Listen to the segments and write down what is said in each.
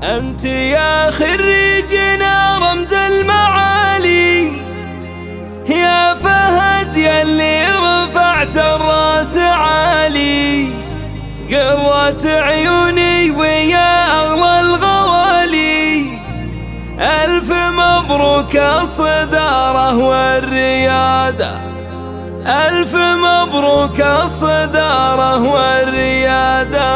أنت يا خريجنا رمز المعالي، يا فهد يلي رفعت الراس عالي، قرة عيوني ويا أغلى الغوالي. ألف مبروك الصدارة والريادة، ألف مبروك الصدارة والريادة.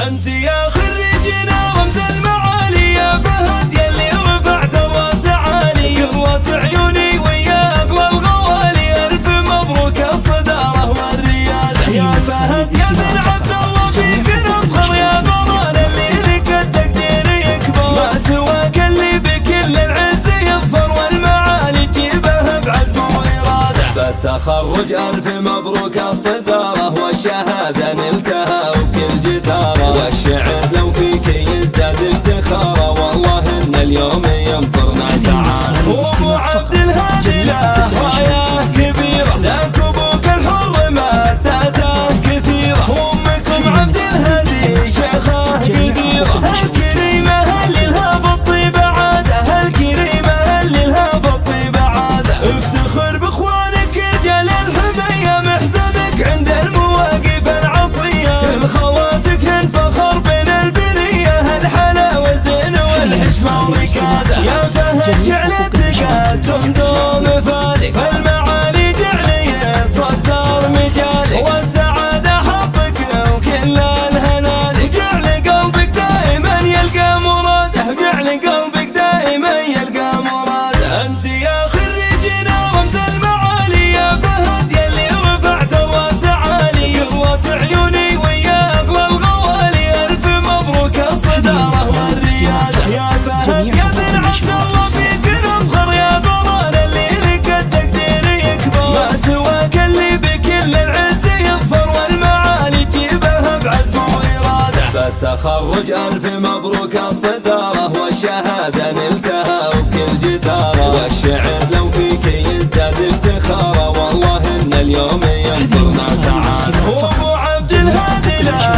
أنت يا خريجنا رمز المعالي، يا فهد يلي رفعت الراس عالي، قرة عيوني ويا أغلى الغوالي. ألف مبروك الصدارة والريادة. يا فهد يا بن عبد الله فيك نفخر، يا ضمان اللي لك التقدير يكبر، ما سواك اللي بكل العز يظفر، والمعالي تجيبه بعزم وإرادة. بالتخرج ألف مبروك الصدارة، والشهادة نلتها وكل جدارة، والشعر لو فيك يزداد افتخاره، والله إن اليوم ينطرنا سعادة. وأبو عبد الهادي له راية كبيرة، ذاك أبوك الحر مادته كثيرة، وأمكم عبد الهادي شيخة قديرة. هالكريمة اللي لها بالطيبة عادة، هالكريمة اللي لها بالطيبة عادة. افتخر بإخوانك رجال الحمية، محزنك عند المواقف العصرية، كل خواتك هن فخر بين البرية، هالحلا والزين والحشمة والركادة. يا فهد جعل التقدم دوم فالك، فالمعالي جعل يتصدر مجالك، والسعادة حظك وكل الهنالك، جعل قلبك دائما يلقى مراده، جعل قلبك دائما يلقى مراده. أنت يا خريجنا رمز المعالي، يا فهد يلي رفعت الراس عالي، قرة عيوني ويا أغلى الغوالي. ألف مبروك الصدارة والريادة. يا فهد يا بن عبد الله فيك نفخر، يا ضمان اللي لك التقدير يكبر، ما سواك اللي بكل العز يظفر، والمعالي تجيبه بعزم وإرادة. بالتخرج ألف مبروك الصدارة، والشهادة نلتها وكل جدارة، والشعر لو فيك يزداد افتخاره، والله إن اليوم ينطرنا سعادة. وأبو عبد الهادي له